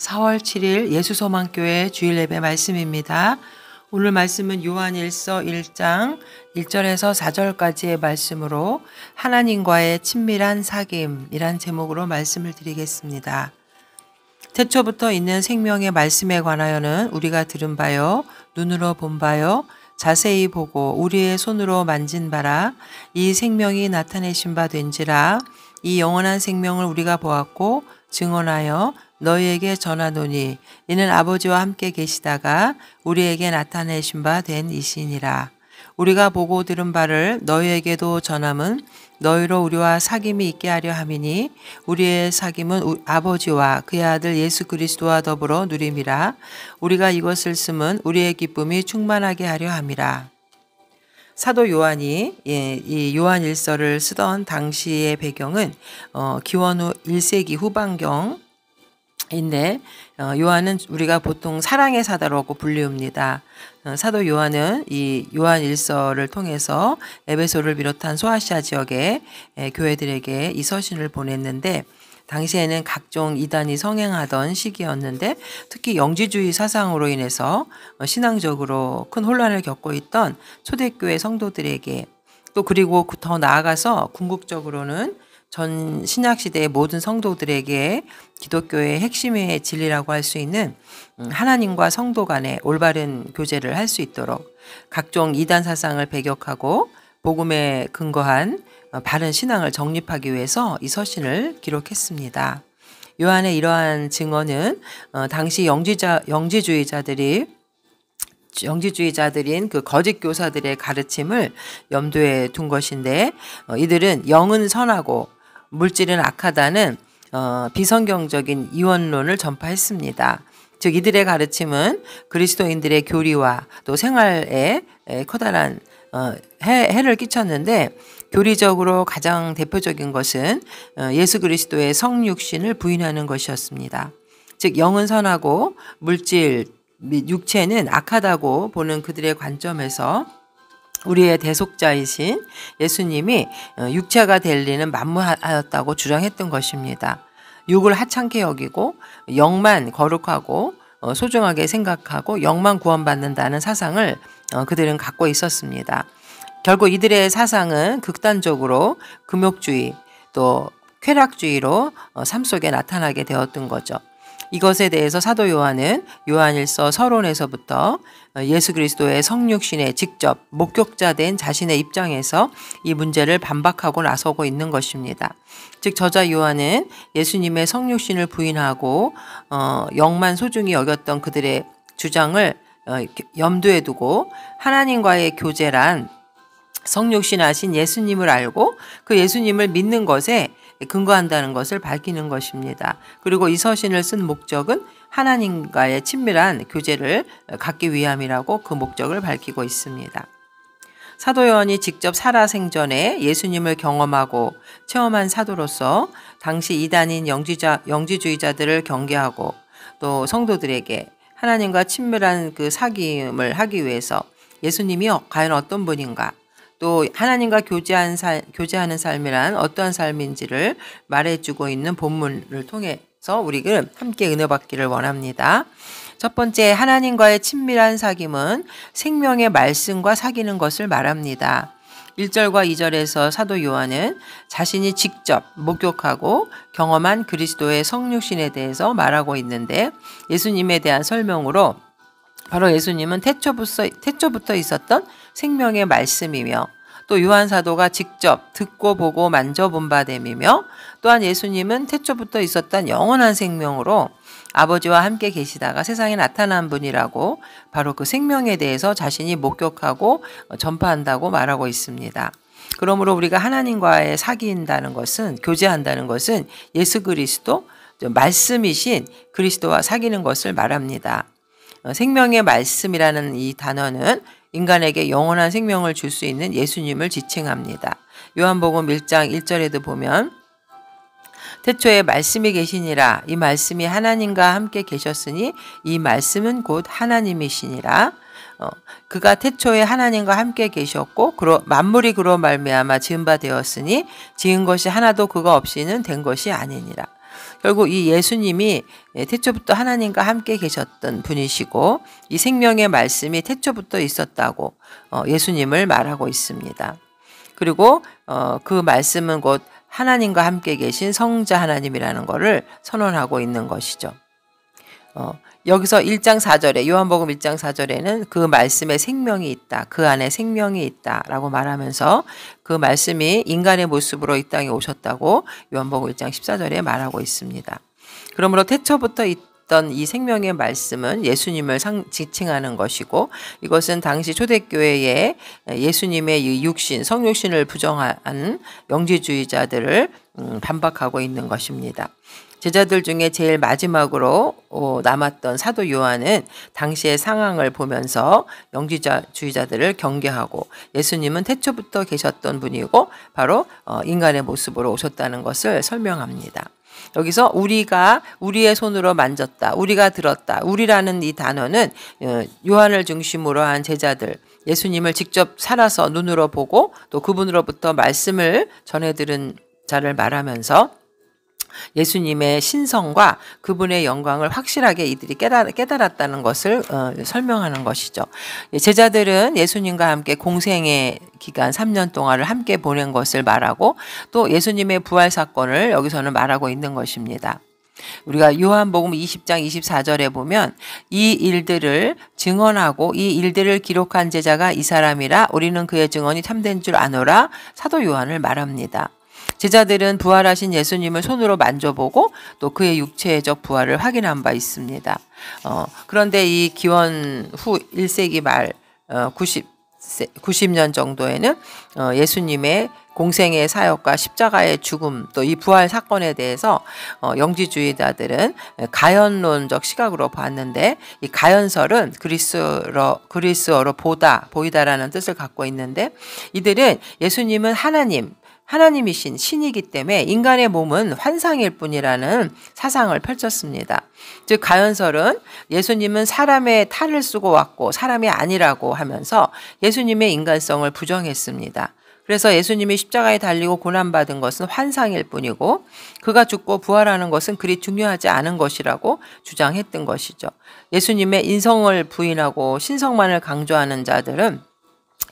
4월 7일 예수소망교회 주일 예배 말씀입니다. 오늘 말씀은 요한일서 1장 1절에서 4절까지의 말씀으로 하나님과의 친밀한 사귐이란 제목으로 말씀을 드리겠습니다. 태초부터 있는 생명의 말씀에 관하여는 우리가 들은 바요, 눈으로 본 바요, 자세히 보고 우리의 손으로 만진 바라 이 생명이 나타내신 바 된지라. 이 영원한 생명을 우리가 보았고 증언하여 너희에게 전하노니 이는 아버지와 함께 계시다가 우리에게 나타내신 바 된 이시니라. 우리가 보고 들은 바를 너희에게도 전함은 너희로 우리와 사귐이 있게 하려 함이니 우리의 사귐은 아버지와 그의 아들 예수 그리스도와 더불어 누림이라. 우리가 이것을 쓰면 우리의 기쁨이 충만하게 하려 함이라. 사도 요한이 이 요한일서를 쓰던 당시의 배경은 기원 후 1세기 후반경인데 요한은 우리가 보통 사랑의 사도라고 불리웁니다. 사도 요한은 이 요한일서를 통해서 에베소를 비롯한 소아시아 지역의 교회들에게 이 서신을 보냈는데 당시에는 각종 이단이 성행하던 시기였는데 특히 영지주의 사상으로 인해서 신앙적으로 큰 혼란을 겪고 있던 초대교회 성도들에게 또 그리고 더 나아가서 궁극적으로는 전 신약시대의 모든 성도들에게 기독교의 핵심의 진리라고 할 수 있는 하나님과 성도 간의 올바른 교제를 할 수 있도록 각종 이단 사상을 배격하고 복음에 근거한 바른 신앙을 정립하기 위해서 이 서신을 기록했습니다. 요한의 이러한 증언은 당시 영지주의자들인 그 거짓 교사들의 가르침을 염두에 둔 것인데 이들은 영은 선하고 물질은 악하다는 비성경적인 이원론을 전파했습니다. 즉 이들의 가르침은 그리스도인들의 교리와 또 생활에 커다란 해를 끼쳤는데 교리적으로 가장 대표적인 것은 예수 그리스도의 성육신을 부인하는 것이었습니다. 즉 영은 선하고 물질 및 육체는 악하다고 보는 그들의 관점에서 우리의 대속자이신 예수님이 육체가 될 리는 만무하였다고 주장했던 것입니다. 육을 하찮게 여기고 영만 거룩하고 소중하게 생각하고 영만 구원받는다는 사상을 그들은 갖고 있었습니다. 결국 이들의 사상은 극단적으로 금욕주의 또 쾌락주의로 삶 속에 나타나게 되었던 거죠. 이것에 대해서 사도 요한은 요한일서 서론에서부터 예수 그리스도의 성육신에 직접 목격자 된 자신의 입장에서 이 문제를 반박하고 나서고 있는 것입니다. 즉 저자 요한은 예수님의 성육신을 부인하고 영만 소중히 여겼던 그들의 주장을 염두에 두고 하나님과의 교제란 성육신하신 예수님을 알고 그 예수님을 믿는 것에 근거한다는 것을 밝히는 것입니다. 그리고 이 서신을 쓴 목적은 하나님과의 친밀한 교제를 갖기 위함이라고 그 목적을 밝히고 있습니다. 사도 요한이 직접 살아생전에 예수님을 경험하고 체험한 사도로서 당시 이단인 영지주의자들을 경계하고 또 성도들에게 하나님과 친밀한 그 사귐을 하기 위해서 예수님이 과연 어떤 분인가 또 하나님과 교제하는 삶이란 어떠한 삶인지를 말해주고 있는 본문을 통해서 우리가 함께 은혜 받기를 원합니다. 첫 번째, 하나님과의 친밀한 사귐은 생명의 말씀과 사귀는 것을 말합니다. 1절과 2절에서 사도 요한은 자신이 직접 목격하고 경험한 그리스도의 성육신에 대해서 말하고 있는데 예수님에 대한 설명으로 바로 예수님은 태초부터 있었던 생명의 말씀이며 또 요한 사도가 직접 듣고 보고 만져본 바 됨이며 또한 예수님은 태초부터 있었던 영원한 생명으로 아버지와 함께 계시다가 세상에 나타난 분이라고 바로 그 생명에 대해서 자신이 목격하고 전파한다고 말하고 있습니다. 그러므로 우리가 하나님과의 사귀인다는 것은 교제한다는 것은 예수 그리스도 말씀이신 그리스도와 사귀는 것을 말합니다. 생명의 말씀이라는 이 단어는 인간에게 영원한 생명을 줄 수 있는 예수님을 지칭합니다. 요한복음 1장 1절에도 보면 태초에 말씀이 계시니라 이 말씀이 하나님과 함께 계셨으니 이 말씀은 곧 하나님이시니라. 그가 태초에 하나님과 함께 계셨고 만물이 그로 말미암아 지은 바 되었으니 지은 것이 하나도 그가 없이는 된 것이 아니니라. 결국 이 예수님이 태초부터 하나님과 함께 계셨던 분이시고 이 생명의 말씀이 태초부터 있었다고 예수님을 말하고 있습니다. 그리고 그 말씀은 곧 하나님과 함께 계신 성자 하나님이라는 것을 선언하고 있는 것이죠. 여기서 1장 4절에 요한복음 1장 4절에는 그 말씀에 생명이 있다. 그 안에 생명이 있다라고 말하면서 그 말씀이 인간의 모습으로 이 땅에 오셨다고 요한복음 1장 14절에 말하고 있습니다. 그러므로 태초부터 있던 이 생명의 말씀은 예수님을 지칭하는 것이고 이것은 당시 초대교회에 예수님의 이 육신, 성육신을 부정한 영지주의자들을 반박하고 있는 것입니다. 제자들 중에 제일 마지막으로 남았던 사도 요한은 당시의 상황을 보면서 영지주의자들을 경계하고 예수님은 태초부터 계셨던 분이고 바로 인간의 모습으로 오셨다는 것을 설명합니다. 여기서 우리가 우리의 손으로 만졌다, 우리가 들었다, 우리라는 이 단어는 요한을 중심으로 한 제자들, 예수님을 직접 살아서 눈으로 보고 또 그분으로부터 말씀을 전해 들은 자를 말하면서 예수님의 신성과 그분의 영광을 확실하게 이들이 깨달았다는 것을 설명하는 것이죠. 제자들은 예수님과 함께 공생의 기간 3년 동안을 함께 보낸 것을 말하고 또 예수님의 부활 사건을 여기서는 말하고 있는 것입니다. 우리가 요한복음 20장 24절에 보면 이 일들을 증언하고 이 일들을 기록한 제자가 이 사람이라 우리는 그의 증언이 참된 줄 아노라 사도 요한을 말합니다. 제자들은 부활하신 예수님을 손으로 만져보고 또 그의 육체적 부활을 확인한 바 있습니다. 그런데 이 기원 후 1세기 말 90년 정도에는 예수님의 공생의 사역과 십자가의 죽음 또 이 부활 사건에 대해서 영지주의자들은 가연론적 시각으로 봤는데 이 가연설은 그리스어로 보이다라는 뜻을 갖고 있는데 이들은 예수님은 하나님이신 신이기 때문에 인간의 몸은 환상일 뿐이라는 사상을 펼쳤습니다. 즉 가연설은 예수님은 사람의 탈을 쓰고 왔고 사람이 아니라고 하면서 예수님의 인간성을 부정했습니다. 그래서 예수님이 십자가에 달리고 고난받은 것은 환상일 뿐이고 그가 죽고 부활하는 것은 그리 중요하지 않은 것이라고 주장했던 것이죠. 예수님의 인성을 부인하고 신성만을 강조하는 자들은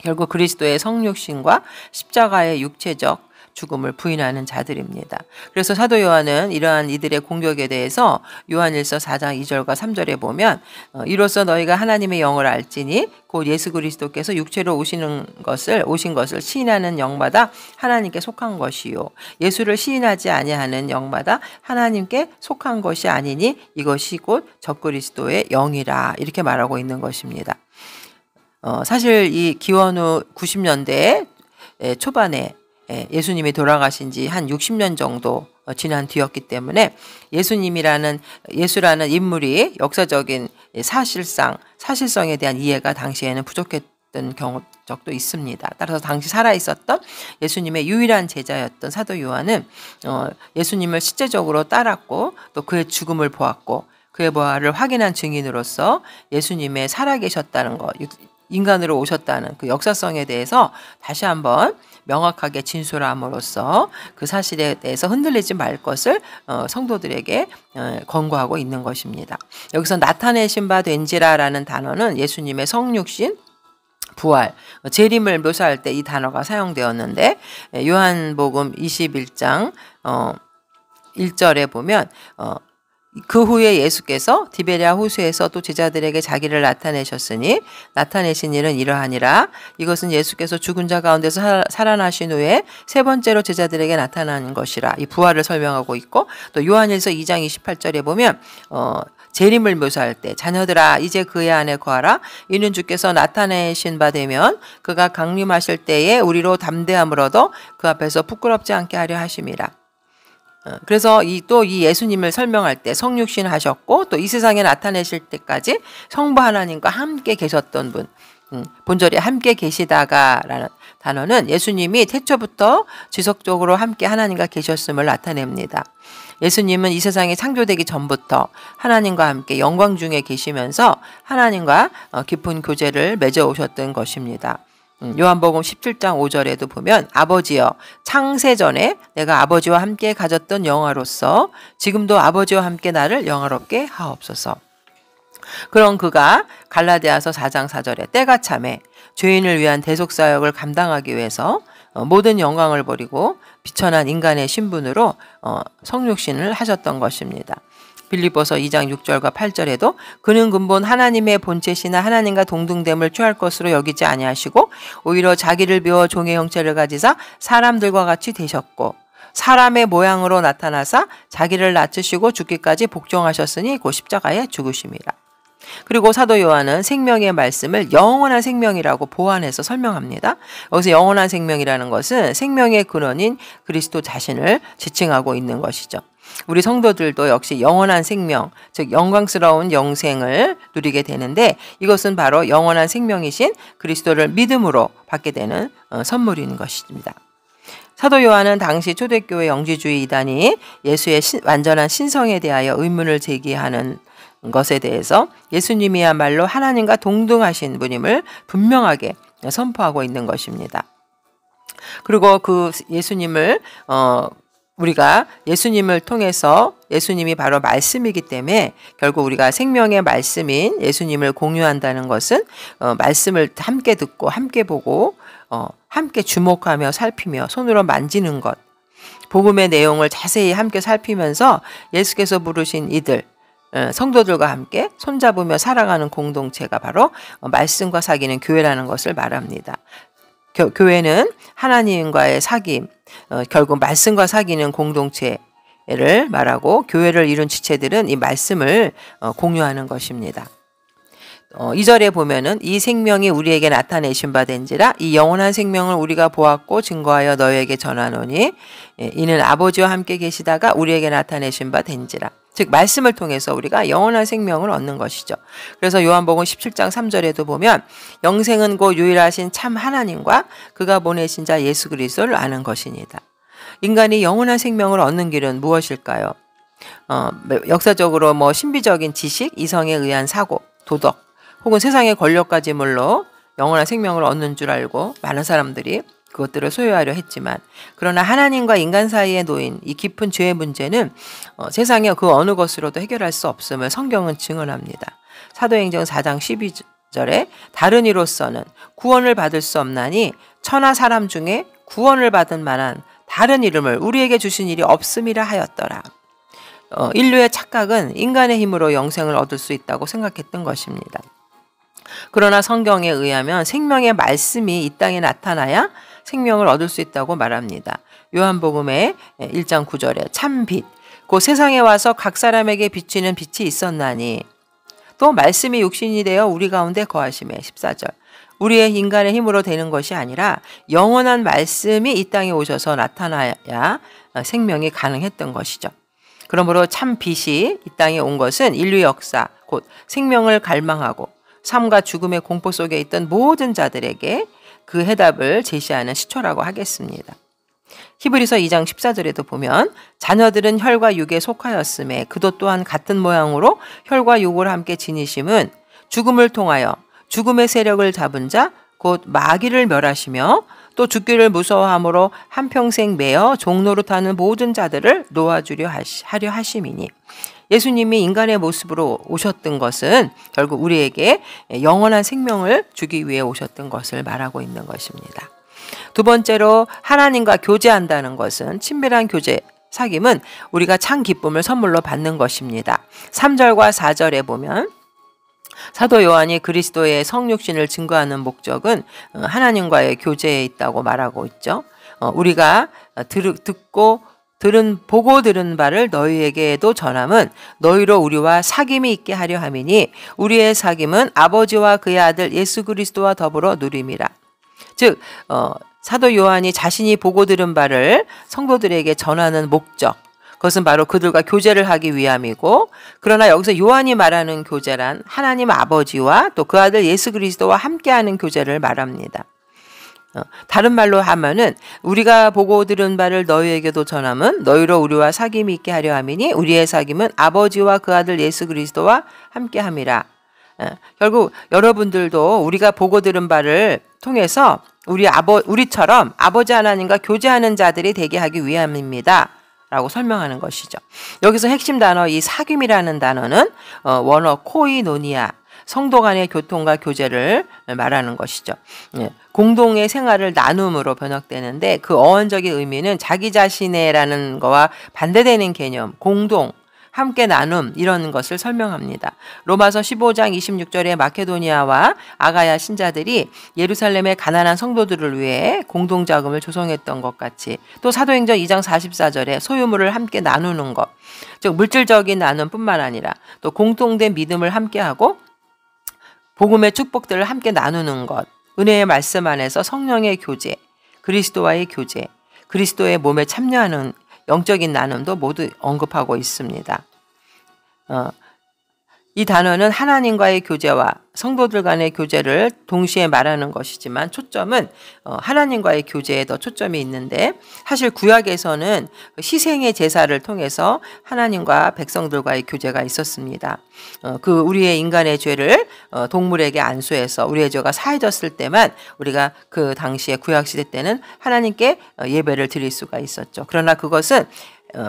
결국 그리스도의 성육신과 십자가의 육체적 죽음을 부인하는 자들입니다. 그래서 사도 요한은 이러한 이들의 공격에 대해서 요한일서 4장 2절과 3절에 보면 이로써 너희가 하나님의 영을 알지니 곧 예수 그리스도께서 육체로 오신 것을 시인하는 영마다 하나님께 속한 것이요 예수를 시인하지 아니하는 영마다 하나님께 속한 것이 아니니 이것이 곧 적그리스도의 영이라 이렇게 말하고 있는 것입니다. 사실 이 기원 후 90년대 초반에 예수님이 돌아가신 지 한 60년 정도 지난 뒤였기 때문에 예수라는 인물이 역사적인 사실성에 대한 이해가 당시에는 부족했던 적도 있습니다. 따라서 당시 살아있었던 예수님의 유일한 제자였던 사도 요한은 예수님을 실제적으로 따랐고 또 그의 죽음을 보았고 그의 부활을 확인한 증인으로서 예수님의 살아계셨다는 것, 인간으로 오셨다는 그 역사성에 대해서 다시 한번 명확하게 진술함으로써 그 사실에 대해서 흔들리지 말 것을 성도들에게 권고하고 있는 것입니다. 여기서 나타내신 바 된지라라는 단어는 예수님의 성육신, 부활, 재림을 묘사할 때 이 단어가 사용되었는데 요한복음 21장 1절에 보면 그 후에 예수께서 디베랴 호수에서 또 제자들에게 자기를 나타내셨으니 나타내신 일은 이러하니라 이것은 예수께서 죽은 자 가운데서 살아나신 후에 세 번째로 제자들에게 나타난 것이라 이 부활을 설명하고 있고 또 요한일서 2장 28절에 보면 재림을 묘사할 때 자녀들아 이제 그의 안에 거하라 이는 주께서 나타내신 바 되면 그가 강림하실 때에 우리로 담대함을 얻어 그 앞에서 부끄럽지 않게 하려 하심이라. 그래서 또 이 예수님을 설명할 때 성육신 하셨고 또 이 세상에 나타내실 때까지 성부 하나님과 함께 계셨던 분, 본절에 함께 계시다가라는 단어는 예수님이 태초부터 지속적으로 함께 하나님과 계셨음을 나타냅니다. 예수님은 이 세상이 창조되기 전부터 하나님과 함께 영광 중에 계시면서 하나님과 깊은 교제를 맺어 오셨던 것입니다. 요한복음 17장 5절에도 보면 아버지여 창세 전에 내가 아버지와 함께 가졌던 영화로서 지금도 아버지와 함께 나를 영화롭게 하옵소서. 그런 그가 갈라디아서 4장 4절에 때가 참에 죄인을 위한 대속사역을 감당하기 위해서 모든 영광을 버리고 비천한 인간의 신분으로 성육신을 하셨던 것입니다. 빌립보서 2장 6절과 8절에도 그는 근본 하나님의 본체시나 하나님과 동등됨을 취할 것으로 여기지 아니하시고 오히려 자기를 비워 종의 형체를 가지사 사람들과 같이 되셨고 사람의 모양으로 나타나사 자기를 낮추시고 죽기까지 복종하셨으니 곧 십자가에 죽으심이라. 그리고 사도 요한은 생명의 말씀을 영원한 생명이라고 보완해서 설명합니다. 여기서 영원한 생명이라는 것은 생명의 근원인 그리스도 자신을 지칭하고 있는 것이죠. 우리 성도들도 역시 영원한 생명, 즉 영광스러운 영생을 누리게 되는데 이것은 바로 영원한 생명이신 그리스도를 믿음으로 받게 되는 선물인 것입니다. 사도 요한은 당시 초대교회 영지주의 이단이 예수의 완전한 신성에 대하여 의문을 제기하는 것에 대해서 예수님이야말로 하나님과 동등하신 분임을 분명하게 선포하고 있는 것입니다. 그리고 그 예수님을 우리가 예수님을 통해서 예수님이 바로 말씀이기 때문에 결국 우리가 생명의 말씀인 예수님을 공유한다는 것은 말씀을 함께 듣고 함께 보고 함께 주목하며 살피며 손으로 만지는 것, 복음의 내용을 자세히 함께 살피면서 예수께서 부르신 이들 성도들과 함께 손잡으며 살아가는 공동체가 바로 말씀과 사귀는 교회라는 것을 말합니다. 교회는 하나님과의 사귐, 결국 말씀과 사귀는 공동체를 말하고 교회를 이룬 지체들은 이 말씀을 공유하는 것입니다. 2절에 보면은 이 생명이 우리에게 나타내신 바 된지라 이 영원한 생명을 우리가 보았고 증거하여 너희에게 전하노니 이는 아버지와 함께 계시다가 우리에게 나타내신 바 된지라. 즉 말씀을 통해서 우리가 영원한 생명을 얻는 것이죠. 그래서 요한복음 17장 3절에도 보면 영생은 곧 유일하신 참 하나님과 그가 보내신 자 예수 그리스도를 아는 것이니다. 인간이 영원한 생명을 얻는 길은 무엇일까요? 역사적으로 신비적인 지식, 이성에 의한 사고, 도덕 혹은 세상의 권력까지 물러 영원한 생명을 얻는 줄 알고 많은 사람들이 그것들을 소유하려 했지만 그러나 하나님과 인간 사이에 놓인 이 깊은 죄의 문제는 세상의 그 어느 것으로도 해결할 수 없음을 성경은 증언합니다. 사도행전 4장 12절에 다른 이로서는 구원을 받을 수 없나니 천하 사람 중에 구원을 받은 만한 다른 이름을 우리에게 주신 일이 없음이라 하였더라. 인류의 착각은 인간의 힘으로 영생을 얻을 수 있다고 생각했던 것입니다. 그러나 성경에 의하면 생명의 말씀이 이 땅에 나타나야 생명을 얻을 수 있다고 말합니다. 요한복음의 1장 9절에 참 빛, 곧 세상에 와서 각 사람에게 비치는 빛이 있었나니 또 말씀이 육신이 되어 우리 가운데 거하심에 14절 우리의 인간의 힘으로 되는 것이 아니라 영원한 말씀이 이 땅에 오셔서 나타나야 생명이 가능했던 것이죠. 그러므로 참 빛이 이 땅에 온 것은 인류 역사, 곧 생명을 갈망하고 삶과 죽음의 공포 속에 있던 모든 자들에게 그 해답을 제시하는 시초라고 하겠습니다. 히브리서 2장 14절에도 보면 자녀들은 혈과 육에 속하였음에 그도 또한 같은 모양으로 혈과 육을 함께 지니심은 죽음을 통하여 죽음의 세력을 잡은 자 곧 마귀를 멸하시며 또 죽기를 무서워함으로 한평생 매어 종노릇하는 모든 자들을 놓아주려 하려 하심이니 예수님이 인간의 모습으로 오셨던 것은 결국 우리에게 영원한 생명을 주기 위해 오셨던 것을 말하고 있는 것입니다. 두 번째로 하나님과 교제한다는 것은 친밀한 교제, 사귐은 우리가 참 기쁨을 선물로 받는 것입니다. 3절과 4절에 보면 사도 요한이 그리스도의 성육신을 증거하는 목적은 하나님과의 교제에 있다고 말하고 있죠. 우리가 보고 들은 바를 너희에게도 전함은 너희로 우리와 사귐이 있게 하려 함이니 우리의 사귐은 아버지와 그의 아들 예수 그리스도와 더불어 누림이라. 즉 사도 요한이 자신이 보고 들은 바를 성도들에게 전하는 목적, 그것은 바로 그들과 교제를 하기 위함이고, 그러나 여기서 요한이 말하는 교제란 하나님 아버지와 또 그 아들 예수 그리스도와 함께하는 교제를 말합니다. 다른 말로 하면은 우리가 보고 들은 바를 너희에게도 전함은 너희로 우리와 사귐이 있게 하려 함이니 우리의 사귐은 아버지와 그 아들 예수 그리스도와 함께함이라. 결국 여러분들도 우리가 보고 들은 바를 통해서 우리처럼 아버지 하나님과 교제하는 자들이 되게 하기 위함입니다. 라고 설명하는 것이죠. 여기서 핵심 단어 이 사귐이라는 단어는 원어 코이노니아, 성도 간의 교통과 교제를 말하는 것이죠. 공동의 생활을 나눔으로 번역되는데 그 어원적인 의미는 자기 자신의라는 거와 반대되는 개념, 공동, 함께 나눔 이런 것을 설명합니다. 로마서 15장 26절에 마케도니아와 아가야 신자들이 예루살렘의 가난한 성도들을 위해 공동자금을 조성했던 것 같이 또 사도행전 2장 44절에 소유물을 함께 나누는 것, 즉 물질적인 나눔뿐만 아니라 또 공통된 믿음을 함께하고 복음의 축복들을 함께 나누는 것, 은혜의 말씀 안에서 성령의 교제, 그리스도와의 교제, 그리스도의 몸에 참여하는 영적인 나눔도 모두 언급하고 있습니다. 이 단어는 하나님과의 교제와 성도들 간의 교제를 동시에 말하는 것이지만 초점은 하나님과의 교제에 더 초점이 있는데 사실 구약에서는 희생의 제사를 통해서 하나님과 백성들과의 교제가 있었습니다. 그 우리의 인간의 죄를 동물에게 안수해서 우리의 죄가 사해졌을 때만 우리가 그 당시에 구약시대 때는 하나님께 예배를 드릴 수가 있었죠. 그러나 그것은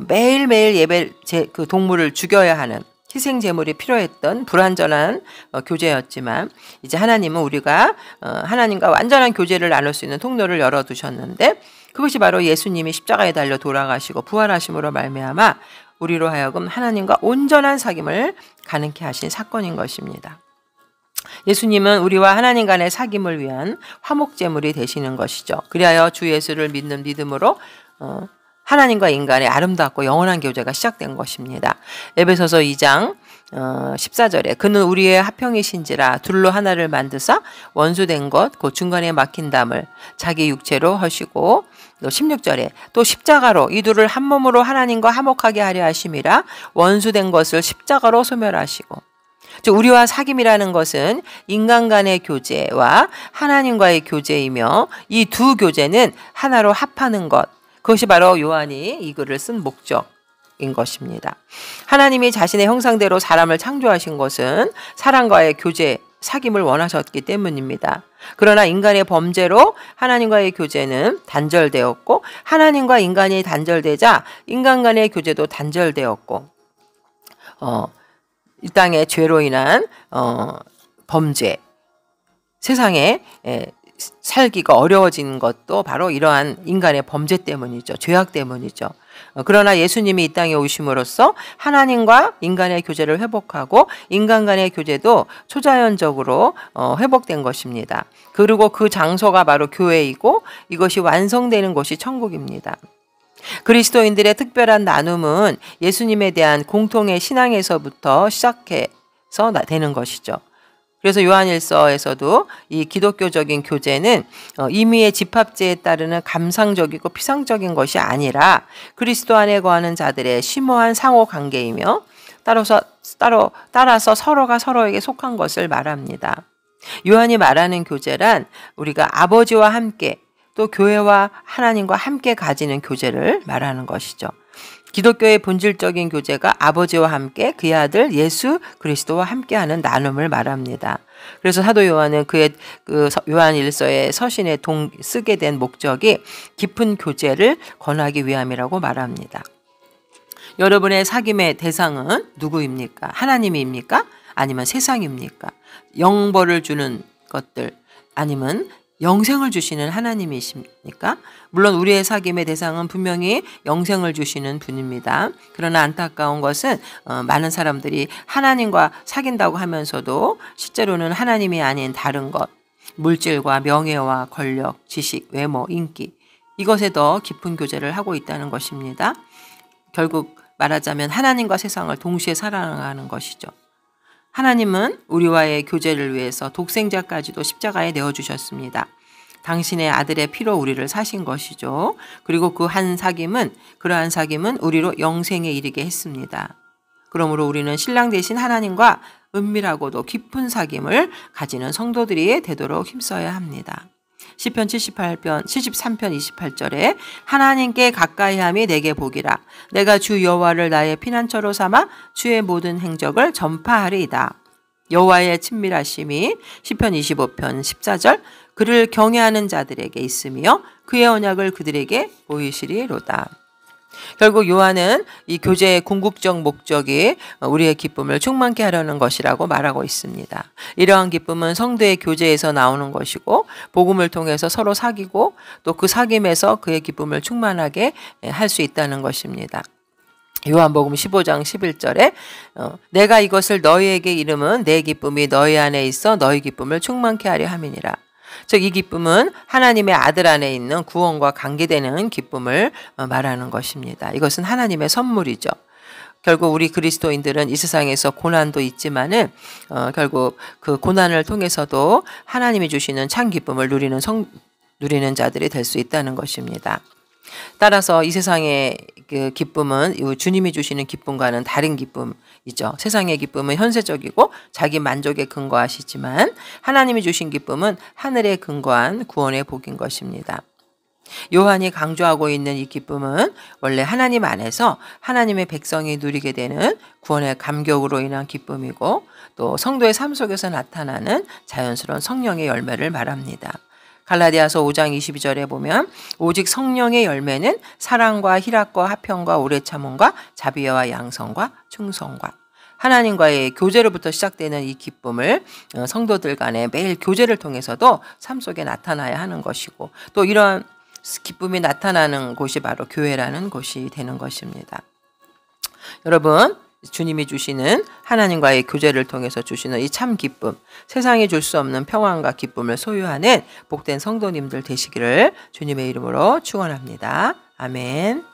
매일매일 그 동물을 죽여야 하는 희생 제물이 필요했던 불완전한 교제였지만 이제 하나님은 우리가 하나님과 완전한 교제를 나눌 수 있는 통로를 열어두셨는데 그것이 바로 예수님이 십자가에 달려 돌아가시고 부활하심으로 말미암아 우리로 하여금 하나님과 온전한 사귐을 가능케 하신 사건인 것입니다. 예수님은 우리와 하나님 간의 사귐을 위한 화목제물이 되시는 것이죠. 그리하여 주 예수를 믿는 믿음으로 하나님과 인간의 아름답고 영원한 교제가 시작된 것입니다. 에베소서 2장 14절에 그는 우리의 화평이신지라 둘로 하나를 만드사 원수된 것 곧 중간에 막힌 담을 자기 육체로 하시고 또 16절에 또 십자가로 이 둘을 한 몸으로 하나님과 화목하게 하려 하심이라 원수된 것을 십자가로 소멸하시고 즉 우리와 사귐이라는 것은 인간 간의 교제와 하나님과의 교제이며 이 두 교제는 하나로 합하는 것, 그것이 바로 요한이 이 글을 쓴 목적인 것입니다. 하나님이 자신의 형상대로 사람을 창조하신 것은 사람과의 교제, 사귐을 원하셨기 때문입니다. 그러나 인간의 범죄로 하나님과의 교제는 단절되었고 하나님과 인간이 단절되자 인간 간의 교제도 단절되었고 이 땅의 죄로 인한 범죄, 세상에 살기가 어려워진 것도 바로 이러한 인간의 범죄 때문이죠. 죄악 때문이죠. 그러나 예수님이 이 땅에 오심으로써 하나님과 인간의 교제를 회복하고 인간 간의 교제도 초자연적으로 회복된 것입니다. 그리고 그 장소가 바로 교회이고 이것이 완성되는 곳이 천국입니다. 그리스도인들의 특별한 나눔은 예수님에 대한 공통의 신앙에서부터 시작해서 되는 것이죠. 그래서 요한일서에서도 이 기독교적인 교제는 임의의 집합제에 따르는 감상적이고 피상적인 것이 아니라 그리스도 안에 거하는 자들의 심오한 상호 관계이며 따라서 서로가 서로에게 속한 것을 말합니다. 요한이 말하는 교제란 우리가 아버지와 함께 또 교회와 하나님과 함께 가지는 교제를 말하는 것이죠. 기독교의 본질적인 교제가 아버지와 함께 그의 아들 예수 그리스도와 함께하는 나눔을 말합니다. 그래서 사도 요한은 그의 요한일서의 서신에 쓰게 된 목적이 깊은 교제를 권하기 위함이라고 말합니다. 여러분의 사귐의 대상은 누구입니까? 하나님입니까? 아니면 세상입니까? 영벌을 주는 것들 아니면 영생을 주시는 하나님이십니까? 물론 우리의 사귐의 대상은 분명히 영생을 주시는 분입니다. 그러나 안타까운 것은 많은 사람들이 하나님과 사귄다고 하면서도 실제로는 하나님이 아닌 다른 것, 물질과 명예와 권력, 지식, 외모, 인기 이것에 더 깊은 교제를 하고 있다는 것입니다. 결국 말하자면 하나님과 세상을 동시에 살아가는 것이죠. 하나님은 우리와의 교제를 위해서 독생자까지도 십자가에 내어주셨습니다. 당신의 아들의 피로 우리를 사신 것이죠. 그리고 그러한 사귐은 우리로 영생에 이르게 했습니다. 그러므로 우리는 신랑 되신 하나님과 은밀하고도 깊은 사귐을 가지는 성도들이 되도록 힘써야 합니다. 시편 73편 28절에 하나님께 가까이함이 내게 복이라 내가 주 여호와를 나의 피난처로 삼아 주의 모든 행적을 전파하리이다. 여호와의 친밀하심이 시편 25편 14절 그를 경외하는 자들에게 있으며 그의 언약을 그들에게 보이시리로다. 결국 요한은 이 교제의 궁극적 목적이 우리의 기쁨을 충만케 하려는 것이라고 말하고 있습니다. 이러한 기쁨은 성도의 교제에서 나오는 것이고 복음을 통해서 서로 사귀고 또 그 사귐에서 그의 기쁨을 충만하게 할 수 있다는 것입니다. 요한복음 15장 11절에 내가 이것을 너희에게 이름은 내 기쁨이 너희 안에 있어 너희 기쁨을 충만케 하려 함이니라. 즉 이 기쁨은 하나님의 아들 안에 있는 구원과 관계되는 기쁨을 말하는 것입니다. 이것은 하나님의 선물이죠. 결국 우리 그리스도인들은 이 세상에서 고난도 있지만은 결국 그 고난을 통해서도 하나님이 주시는 참 기쁨을 누리는 자들이 될 수 있다는 것입니다. 따라서 이 세상의 그 기쁨은 주님이 주시는 기쁨과는 다른 기쁨이죠. 세상의 기쁨은 현세적이고 자기 만족에 근거하시지만 하나님이 주신 기쁨은 하늘에 근거한 구원의 복인 것입니다. 요한이 강조하고 있는 이 기쁨은 원래 하나님 안에서 하나님의 백성이 누리게 되는 구원의 감격으로 인한 기쁨이고 또 성도의 삶 속에서 나타나는 자연스러운 성령의 열매를 말합니다. 갈라디아서 5장 22절에 보면 오직 성령의 열매는 사랑과 희락과 화평과 오래 참음과 자비와 양성과 충성과 하나님과의 교제로부터 시작되는 이 기쁨을 성도들 간의 매일 교제를 통해서도 삶 속에 나타나야 하는 것이고 또 이런 기쁨이 나타나는 곳이 바로 교회라는 곳이 되는 것입니다. 여러분 주님이 주시는 하나님과의 교제를 통해서 주시는 이 참 기쁨, 세상이 줄 수 없는 평안과 기쁨을 소유하는 복된 성도님들 되시기를 주님의 이름으로 축원합니다. 아멘.